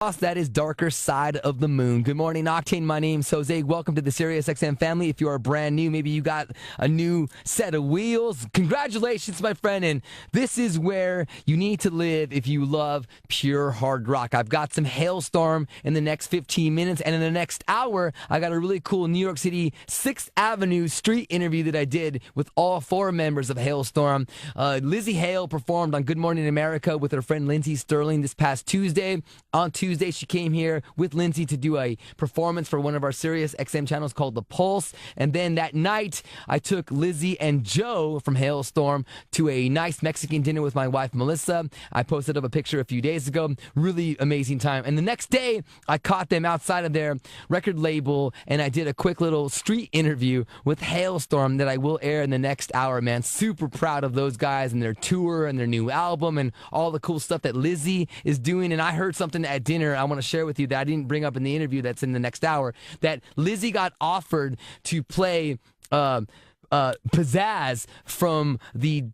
That is Darker Side of the Moon. Good morning, Octane. My name's Jose. Welcome to the SiriusXM family. If you are brand new, maybe you got a new set of wheels. Congratulations, my friend. And this is where you need to live if you love pure hard rock. I've got some Halestorm in the next 15 minutes. And in the next hour, I got a really cool New York City 6th Avenue street interview that I did with all 4 members of Halestorm. Lizzie Hale performed on Good Morning America with her friend Lindsey Sterling this past Tuesday. On Tuesday, she came here with Lindsay to do a performance for one of our SiriusXM channels called The Pulse. And then that night, I took Lizzie and Joe from Halestorm to a nice Mexican dinner with my wife, Melissa. I posted up a picture a few days ago. Really amazing time. And the next day, I caught them outside of their record label, and I did a quick little street interview with Halestorm that I will air in the next hour, man. Super proud of those guys and their tour and their new album and all the cool stuff that Lizzie is doing. And I heard something at dinner I want to share with you that I didn't bring up in the interview that's in the next hour, that Lizzie got offered to play Pizzazz from the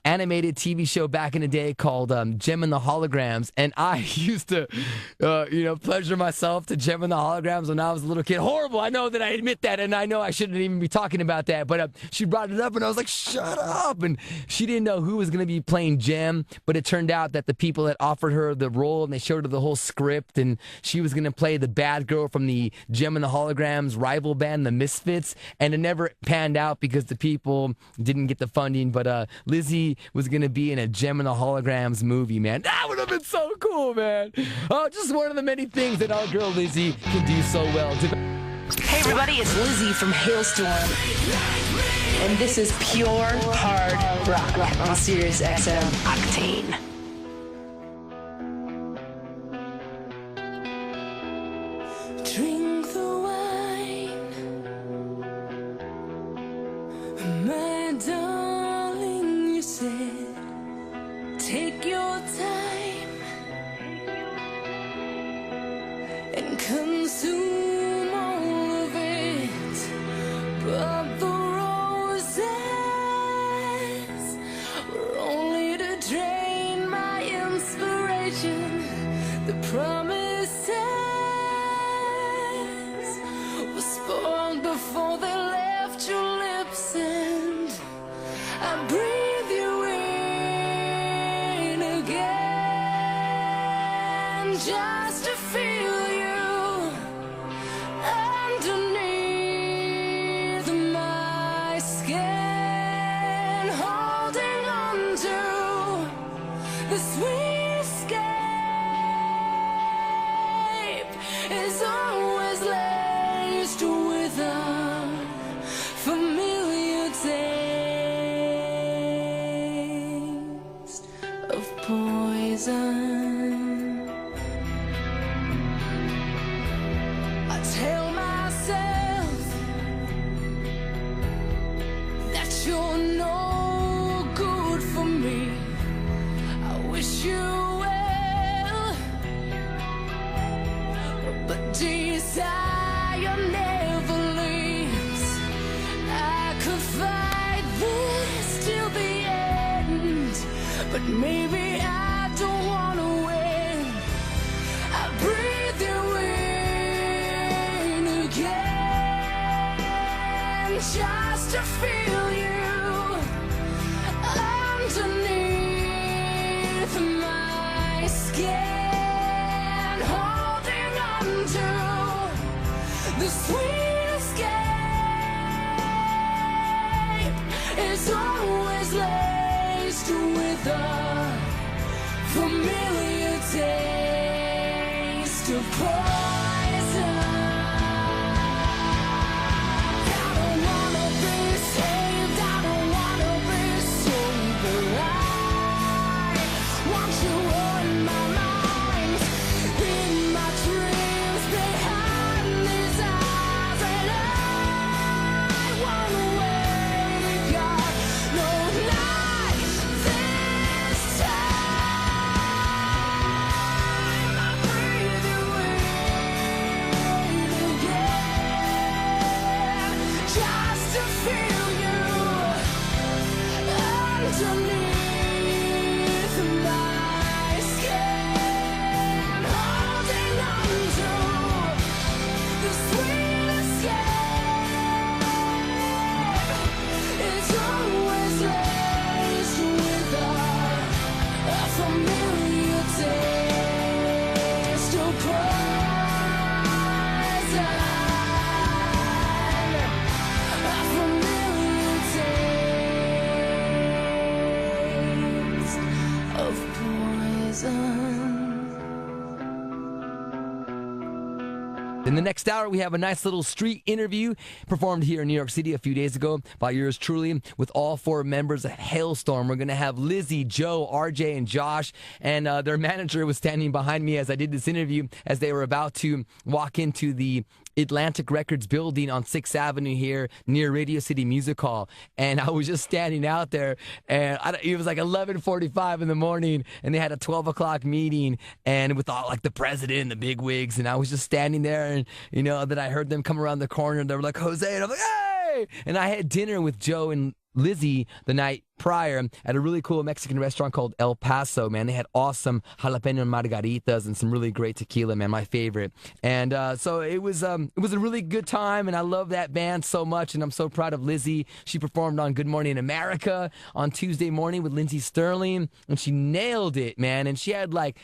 animated TV show back in the day called Gem and the Holograms, and I used to, pleasure myself to Gem and the Holograms when I was a little kid. Horrible, I know that I admit that, and I know I shouldn't even be talking about that, but she brought it up, and I was like, shut up, and she didn't know who was going to be playing Gem, but it turned out that the people that offered her the role, and they showed her the whole script, and she was going to play the bad girl from the Gem and the Holograms rival band, the Misfits, and it never panned out because the people didn't get the funding, but Lizzie was going to be in a Gem and the Holograms movie, man. That would have been so cool, man. Oh, just one of the many things that our girl Lizzie can do so well. Hey, everybody, it's Lizzie from Halestorm. And this is pure hard rock on SiriusXM Octane. Drink the wine, my darling, you said, take your time and consume all of it, but the roses were only to drain my inspiration. The promises were spoiled before they left your lips, and I breathe you in again just to feel you underneath my skin, holding on to the sweet escape is always laced with a familiar taste of poison. I tell myself that you're no good for me. I wish you well, but desire never leaves. I could fight this till the end, but maybe I don't want to win. I breathe you in again just to feel you underneath my skin, holding on to the sweet escape is always laced with a familiar taste of poison. I don't wanna be saved, I don't wanna be sober. I want you on my mind, in my dreams, behind these eyes, and I wanna wake up, no, not this time. I breathe you in In the next hour, we have a nice little street interview performed here in New York City a few days ago by yours truly with all 4 members of Halestorm. We're going to have Lizzie, Joe, RJ, and Josh, and their manager was standing behind me as I did this interview as they were about to walk into the Atlantic Records building on 6th Avenue here near Radio City Music Hall. And I was just standing out there, and it was like 11:45 in the morning, and they had a 12 o'clock meeting, and with all like the president and the big wigs, and I was just standing there, and then I heard them come around the corner, and they were like, Jose, and I'm like, hey! And I had dinner with Joe and Lizzie the night prior at a really cool Mexican restaurant called El Paso, man. They had awesome jalapeno margaritas and some really great tequila, man, my favorite. And so it was a really good time, and I love that band so much, and I'm so proud of Lizzie. She performed on Good Morning America on Tuesday morning with Lindsey Sterling, and she nailed it, man. And she had like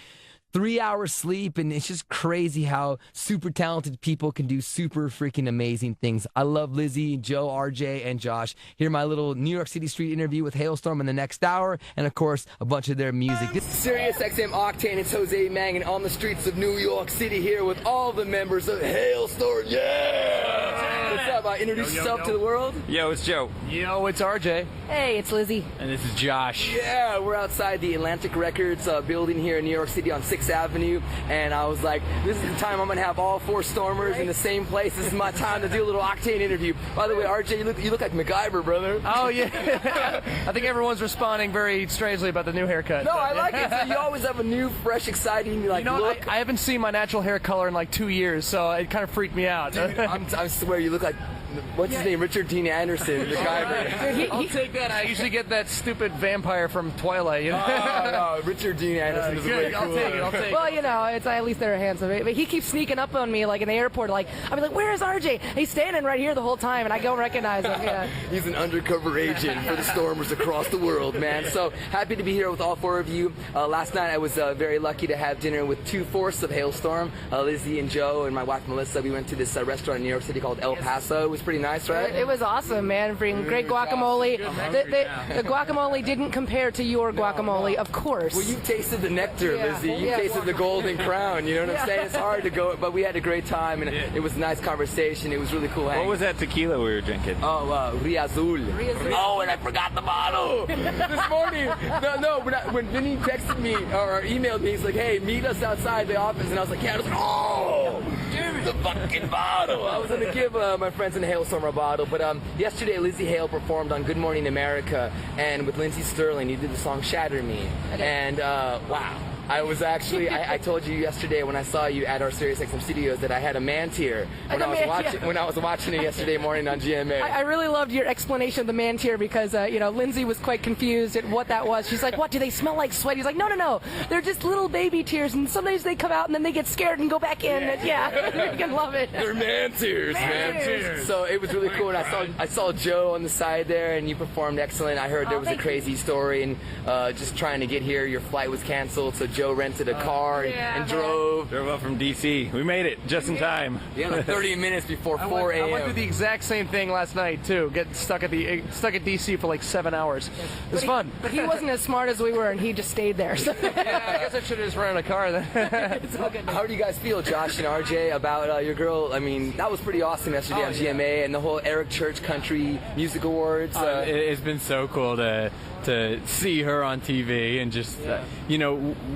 3 hours sleep, and it's just crazy how super talented people can do super freaking amazing things. I love Lizzie, Joe, RJ, and Josh. Hear my little New York City street interview with Halestorm in the next hour, and of course, a bunch of their music. This is SiriusXM Octane. It's Jose Mang, and on the streets of New York City here with all the members of Halestorm. Yeah! What's up? Introduce yourself to the world. Yo, it's Joe. Yo, it's RJ. Hey, it's Lizzie. And this is Josh. Yeah, we're outside the Atlantic Records building here in New York City on 6th Avenue, and I was like, this is the time I'm going to have all 4 Stormers in the same place. This is my time to do a little Octane interview. By the way, RJ, you look like MacGyver, brother. Oh, yeah. I think everyone's responding very strangely about the new haircut. No, I like it. So you always have a new, fresh, exciting look. I haven't seen my natural hair color in like 2 years, so it kind of freaked me out. Dude, I swear you look like, what's his name? Richard Dean Anderson, MacGyver. I'll take that. I usually get that stupid vampire from Twilight. No, Richard Dean Anderson is way I'll cooler. take it. Well, it's at least they're handsome. But he keeps sneaking up on me, like in the airport. Like I'll be like, "Where is RJ?" And he's standing right here the whole time, and I don't recognize him. Yeah. He's an undercover agent for the Stormers across the world, man. So happy to be here with all 4 of you. Last night I was very lucky to have dinner with 2/4 of Halestorm, Lizzie and Joe, and my wife Melissa. We went to this restaurant in New York City called El Paso. It was pretty nice, right? It was awesome, man. Bring great guacamole. The guacamole didn't compare to your guacamole, of course. Well, you tasted the nectar, Yeah. Lizzie. You Yeah. tasted the golden crown. You know what I'm saying? It's hard to go, but we had a great time, and it was a nice conversation. It was really cool hanging. What was that tequila we were drinking? Oh, Riazul. Oh, and I forgot the bottle this morning. No, when Vinny texted me or emailed me, he's like, "Hey, meet us outside the office," and I was like, "Yeah." I was like, "Oh, give me the fucking bottle." I was gonna give my friends in Halestorm a bottle, but yesterday Lizzie Hale performed on Good Morning America, and with Lindsey Sterling, you did the song "Shatter Me," and wow. I was actually, I told you yesterday when I saw you at our SiriusXM studios that I had a man tear when I was watching it yesterday morning on GMA. I really loved your explanation of the man tear because, Lindsay was quite confused at what that was. She's like, "What, do they smell like sweat?" He's like, no. They're just little baby tears, and sometimes they come out and then they get scared and go back in. Yeah, you can love it. They're man tears, man. So it was really cool, and I saw Joe on the side there, and you performed excellent. I heard there was a crazy story, and just trying to get here, your flight was canceled, so Joe rented a car and drove. Drove up from D.C. We made it just in time. Yeah, like 30 minutes before 4 a.m. I went through the exact same thing last night too. Getting stuck at DC for like 7 hours. It was fun. But he wasn't as smart as we were, and he just stayed there. So. Yeah, I guess I should have just rented a car then. It's all good. How do you guys feel, Josh and RJ, about your girl? I mean, that was pretty awesome yesterday on GMA and the whole Eric Church Country Music Awards. It's been so cool to see her on TV and just,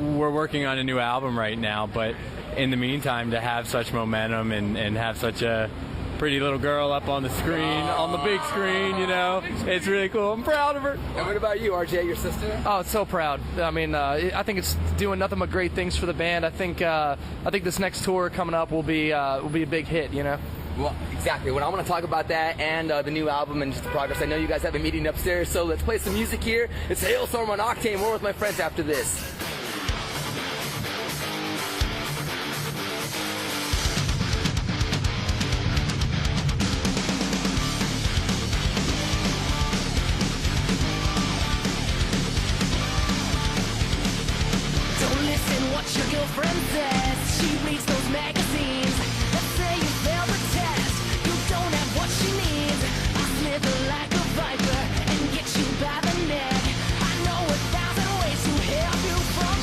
we're working on a new album right now, but in the meantime, to have such momentum and have such a pretty little girl up on the screen, on the big screen, it's really cool. I'm proud of her. And what about you, RJ, your sister? Oh, so proud. I mean, I think it's doing nothing but great things for the band. I think this next tour coming up will be a big hit, Well, exactly. Well, I want to talk about that and the new album and just the progress. I know you guys have a meeting upstairs, so let's play some music here. It's Halestorm on Octane. More with my friends after this. Don't listen what your girlfriend says. She reads those magazines that say you failed the test. You don't have what she needs. I slither like a viper and get you by the neck. I know 1,000 ways to help you from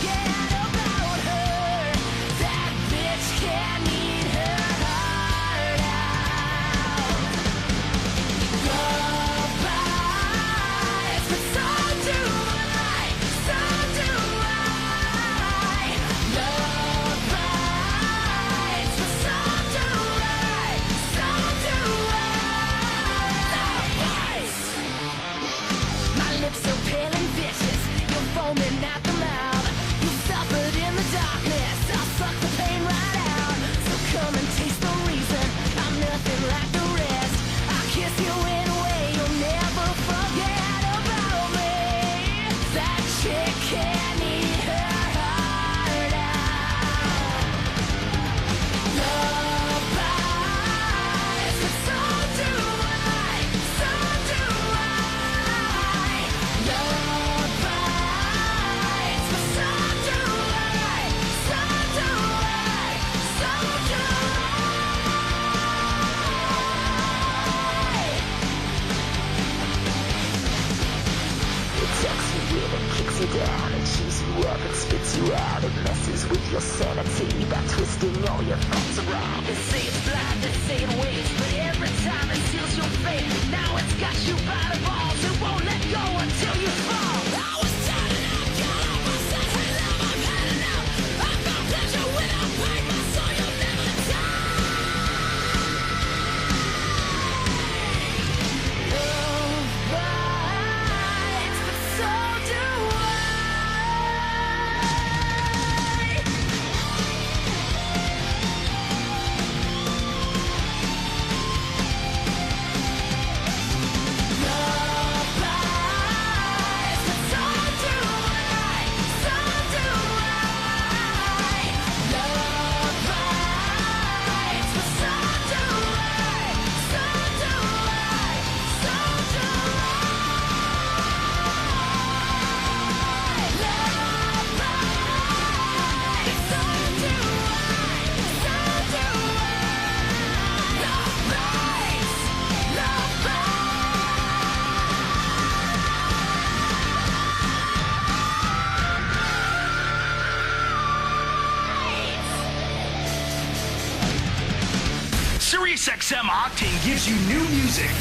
know your thoughts are wrong. They say it's blind, they say it waits, but every time it seals your fate. Now it's got you by the balls, it won't let go until you fall. I was turning up, got off my sense, and now I've had enough. I found pleasure without pain, my soul you'll never die. Love bites, but so do I. Love bites, but so do I. So do I. Love bites, but so do I. So do I. So do I. Love bites, so do I. So do I. Love bites, love SiriusXM Octane gives you new music.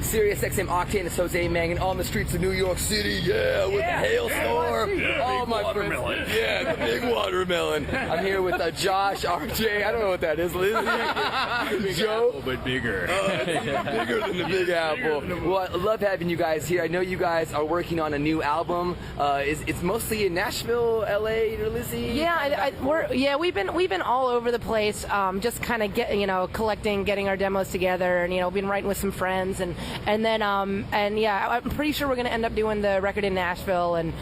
SiriusXM Octane is Jose Mangan on the streets of New York City, with Halestorm. Oh, my watermelon. friends. Yeah, the big watermelon. I'm here with Josh, RJ, I don't know what that is, Lizzie, Joe. But bigger. Bigger than the Big Apple. Well, I love having you guys here. I know you guys are working on a new album. It's mostly in Nashville, LA, Lizzie? Yeah, we've been all over the place, just kind of collecting, getting our demos together, and been writing with some friends, and then I'm pretty sure we're gonna end up doing the record in Nashville, and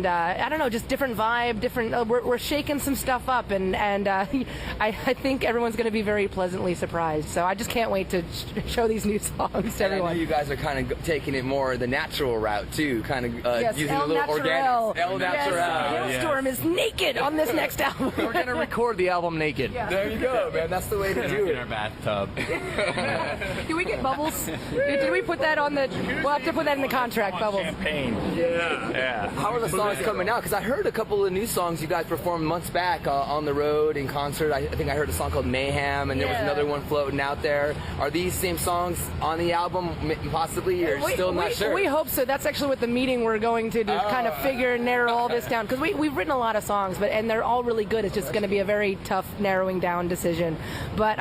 I don't know, just different vibe, different. We're shaking some stuff up, and I think everyone's gonna be very pleasantly surprised. So I just can't wait to show these new songs to And I everyone. know you guys are kind of taking it more the natural route too, kind of Yes, using El a little Natural. organic. El Yes, Natural. Halestorm is naked on this next album. We're gonna record the album naked. There you go, man. That's the way to do In our it. bathtub. Do we get bubbles? Did we put that on the? We'll have to put that in the contract. Bubbles. Champagne. Yeah. How are the songs coming out? Because I heard a couple of new songs you guys performed months back on the road in concert. I think I heard a song called Mayhem, and there was Yeah. another one floating out there. Are these same songs on the album, possibly, or still not sure? We hope so. That's actually what the meeting we're going to kind of figure and narrow all this down, because we've written a lot of songs, and they're all really good. It's just going to be a very tough narrowing down decision. But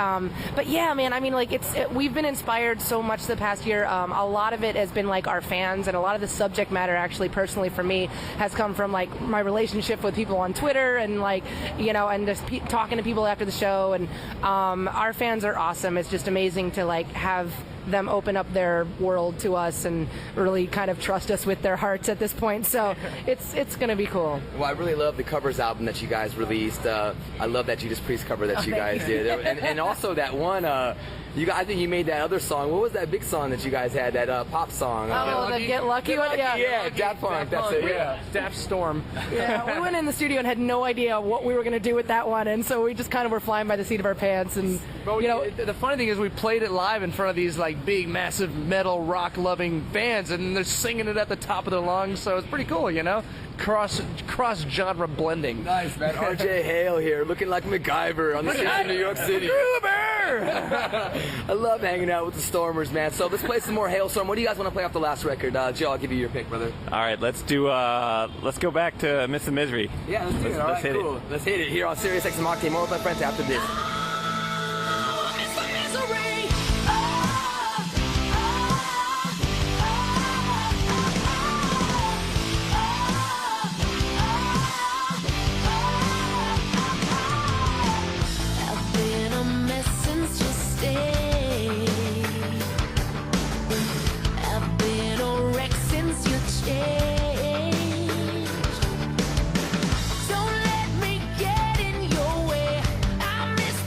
yeah, man. I mean, like we've been inspired so much the past year. A lot of it has been like our fans, and a lot of the subject matter, actually, personally for me, has come from like my relationship with people on Twitter, and and just talking to people after the show. And our fans are awesome. It's just amazing to have them open up their world to us and really kind of trust us with their hearts at this point. So it's going to be cool. Well, I really love the covers album that you guys released. I love that Judas Priest cover that you guys did, and also that one. I think you made that other song. What was that big song that you guys had? That pop song. The Get Lucky one? Yeah, Daft Punk. That's it. Yeah. Daft Storm. Yeah, we went in the studio and had no idea what we were going to do with that one, and so we just kind of were flying by the seat of our pants. And The funny thing is, we played it live in front of these big, massive metal rock loving bands, and they're singing it at the top of their lungs. So it's pretty cool, cross genre blending. Nice, man. RJ Hale here, looking like MacGyver on the streets of New York City. I love hanging out with the Stormers, man. So let's play some more Halestorm. What do you guys want to play off the last record? Joe, I'll give you your pick, brother. All right, let's go back to Miss the Misery. Yeah, let's do it. All right, hit cool. Let's hit it here on SiriusXM Octane. More with my friends after this. It's the misery. I've been a mess since you stayed. I've been a wreck since you changed. Don't let me get in your way. I miss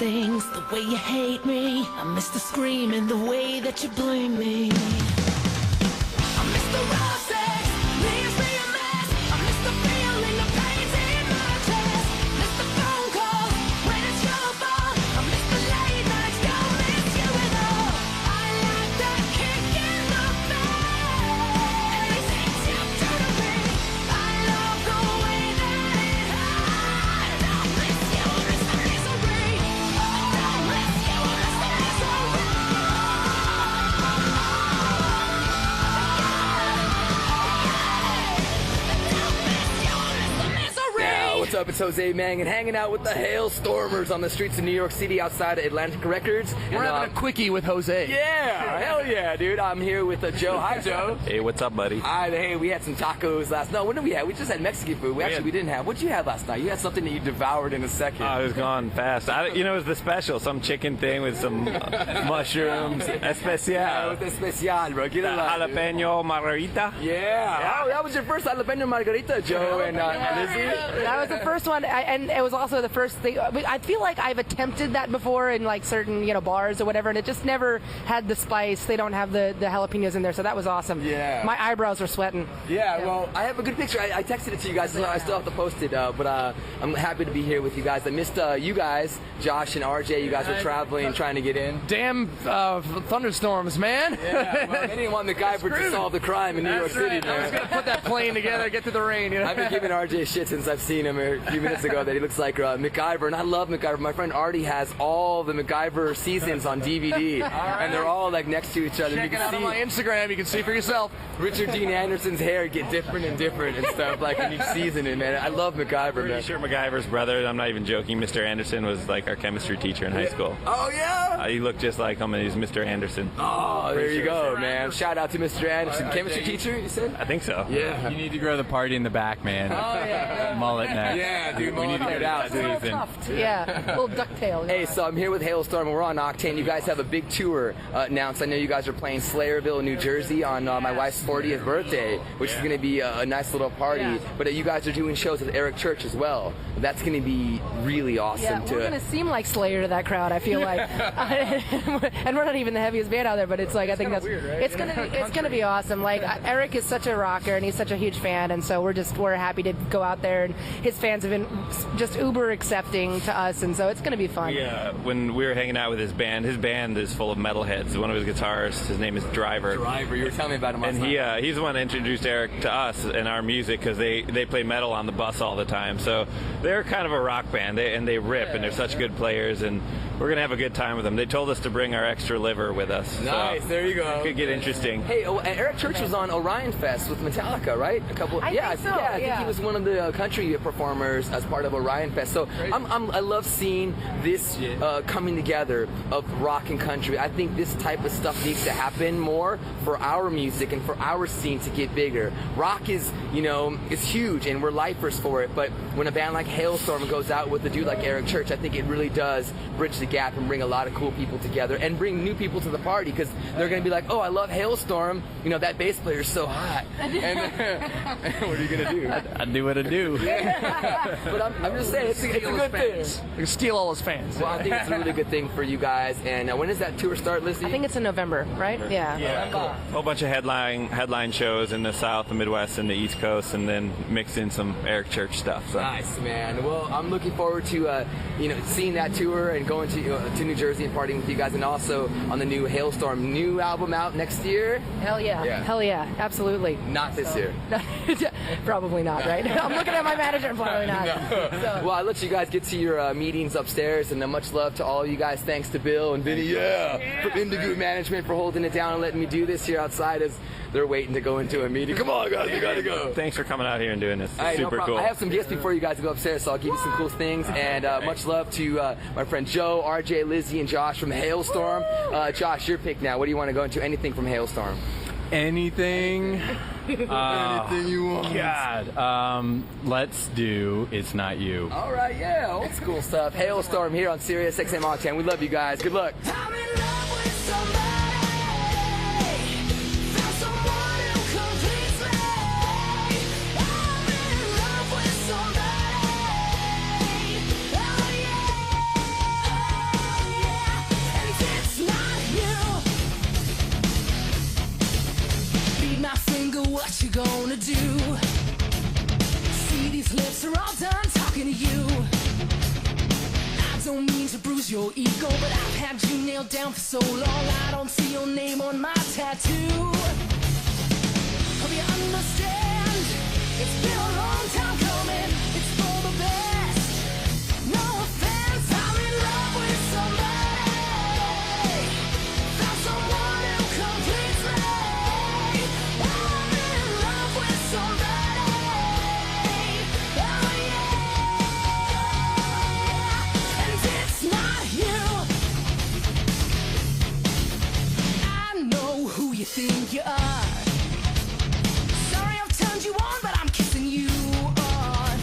things, the way you hate me. I miss the screaming, the way that you blame me. I miss the raw sex, leaves me a mess. I miss the feeling, the pain's in my chest. Miss the phone calls when it's your fault. I miss the late nights, don't miss you at all. I like that kick in the face. Anything you do to me, I love the way that it hurts. Don't miss you, miss the misery. Don't miss you, miss the misery. Now, what's up? It's Jose Mang and hanging out with the Halestormers on the streets of New York City outside of Atlantic Records. We're having a quickie with Jose. Yeah, hell yeah, dude. I'm here with Joe. Hi, Joe. Hey, what's up, buddy? Hi, hey, we had some tacos last night. What did we have? We just had Mexican food. We didn't have. What did you have last night? You had something that you devoured in a second. Oh, it was gone fast. It was the special, some chicken thing with some mushrooms. Especial. It's especial, bro. Get it right, dude. Jalapeno margarita. Yeah. Oh, that was your first jalapeno margarita, Joe and Lizzie. That was the first one, and it was also the first thing. I feel like I've attempted that before in like certain bars or whatever, and it just never had the spice. They don't have the jalapenos in there, so that was awesome. Yeah. My eyebrows were sweating. Yeah, well, I have a good picture. I texted it to you guys. I still have to post it, but I'm happy to be here with you guys. I missed you guys, Josh and RJ. You guys were traveling, trying to get in. Damn thunderstorms, man. Yeah, well, they didn't want MacGyver to solve the crime in New York City, I was man. gonna put that plane together, get to the rain. I've been giving RJ shit since I've seen him a few minutes ago that he looks like MacGyver, and I love MacGyver. My friend Artie has all the MacGyver seasons on DVD, and they're all like next to each other. Check it out on my Instagram. You can see for yourself. Richard Dean Anderson's hair get different and different and stuff like in each season, and man, I love MacGyver, Pretty man. sure MacGyver's brother, I'm not even joking, Mr. Anderson was like our chemistry teacher in high school. Oh yeah. He looked just like him, and he's Mr. Anderson. Oh, there you go, man. Shout out to Mr. Anderson, chemistry teacher. You said? I think so. Yeah. You need to grow the party in the back, man. Oh yeah. Mullet next. Yeah, dude. We need to get out Little season. tuft. Yeah. Little ducktail. Hey, so I'm here with Halestorm, and we're on Octane. You guys have a big tour announced. I know you guys are playing Slayerville, New Jersey on my wife's 40th birthday, which is going to be a nice little party. Yeah. But you guys are doing shows with Eric Church as well. That's going to be really awesome. Yeah, we're gonna seem like Slayer to that crowd. I feel like, and we're not even the heaviest band out there, but it's like I think that's weird, right? it's gonna be awesome. Like Eric is such a rocker, and he's such a huge fan, and so we're happy to go out there, and his fans have been just uber accepting to us, and so it's gonna be fun. Yeah, when we were hanging out with his band is full of metalheads. One of his guitarists, his name is Driver. Driver, you were telling me about him last And night. he's the one that introduced Eric to us and our music because they play metal on the bus all the time. So they're kind of a rock band, and they rip, and they're such good players, and we're going to have a good time with them. They told us to bring our extra liver with us. Nice, so there you go. It could get interesting. Hey, and Eric Church was on Orion Fest with Metallica, right? I think so, I think yeah. he was one of the country performers as part of Orion Fest. So I love seeing this coming together of rock and country. I think this type of stuff needs to happen more for our music and for our scene to get bigger. Rock is huge, and we're lifers for it. But when a band like Halestorm goes out with a dude like Eric Church, I think it really does bridge the gap and bring a lot of cool people together and bring new people to the party because they're going to be like, oh, I love Halestorm. That bass player's so hot. And what are you going to do? I do what I do. But I'm just saying, it's a good thing. You can steal all his fans. Well, I think it's a really good thing for you guys. And when does that tour start, Lizzie? I think it's in November, right? Yeah. Yeah, cool. A whole bunch of headline shows in the South, the Midwest, and the East Coast, and then mix in some Eric Church stuff. So. Nice, man. Well, I'm looking forward to seeing that tour and going to New Jersey and partying with you guys, and also on the new Halestorm new album out next year. Hell yeah. Yeah. Hell yeah. Absolutely. Not this year. Probably not, right? I'm looking at my manager and probably not. So. Well, I let you guys get to your meetings upstairs, and much love to all you guys. Thanks to Bill and Vinny, from Indigo Management for holding it down and letting me do this here outside as they're waiting to go into a meeting. Come on, guys, we gotta go. Thanks for coming out here and doing this. It's Hey, no super problem. cool. I have some gifts before you guys go upstairs, so I'll give you some cool things. And much love to my friend Joe, RJ, Lizzie, and Josh from Halestorm. Josh, your pick now. What do you want to go into? Anything from Halestorm? Anything? Anything you want. God. Let's do It's Not You. All right, yeah, old school stuff. Halestorm here on SiriusXM Octane. We love you guys. Good luck. I'm in love with somebody. Found someone who completes me. I'm in love with somebody. Oh yeah. what you gonna do? See, these lips are all done talking to you. I don't mean to bruise your ego, but I've had you nailed down for so long. I don't see your name on my tattoo. Hope you understand, it's been a long time coming. It's for the best. No offense, I'm in love with somebody. Found someone who completes me. I'm in love with somebody. Oh yeah. And it's not you. I know who you think you are. Sorry I've turned you on, but I'm kissing you off.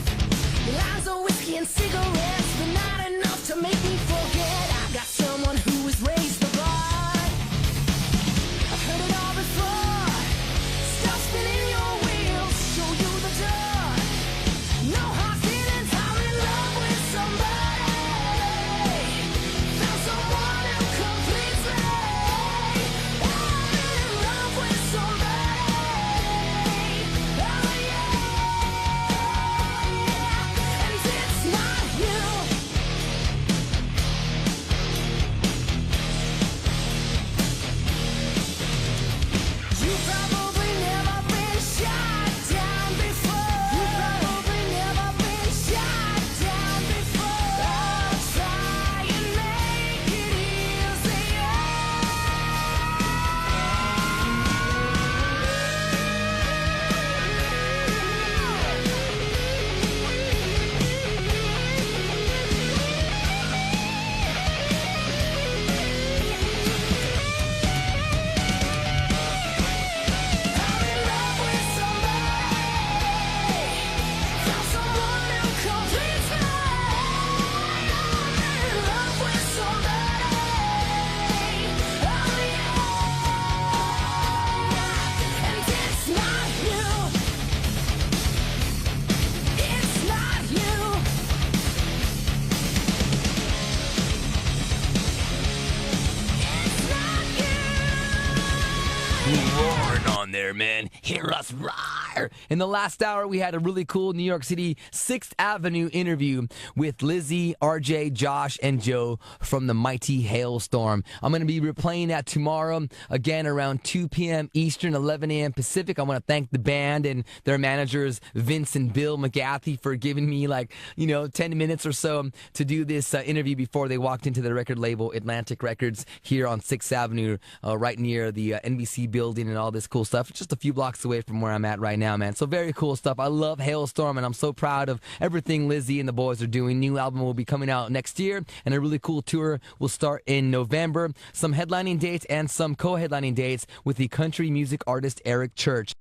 Lies of whiskey and cigarettes, but not enough to make me forget. I got someone who has raised the bar. I've heard it all before. Stop spinning your wheels, show you the door. No hard feelings, I'm in love with somebody. Found someone who completes me. I'm in love with somebody. Oh yeah. And it's not you. You probably never been shot down before. You probably never been shot down before. I'll try and make it easier. I'm in love with somebody. Found someone who completes me. I'm in love with somebody. Oh yeah. And it's not you. It's not you. It's not you. Roaring on there, man. Hear us roar. In the last hour, we had a really cool New York City 6th Avenue interview with Lizzie, RJ, Josh, and Joe from the mighty Halestorm. I'm going to be replaying that tomorrow, again around 2 p.m. Eastern, 11 a.m. Pacific. I want to thank the band and their managers, Vince and Bill McGathy, for giving me 10 minutes or so to do this interview before they walked into the record label, Atlantic Records, here on 6th Avenue, right near the NBC building and all this cool stuff. Just a few blocks away from where I'm at right now, man. So very cool stuff. I love Halestorm, and I'm so proud of everything Lizzie and the boys are doing. New album will be coming out next year, and a really cool tour will start in November. Some headlining dates and some co-headlining dates with the country music artist Eric Church.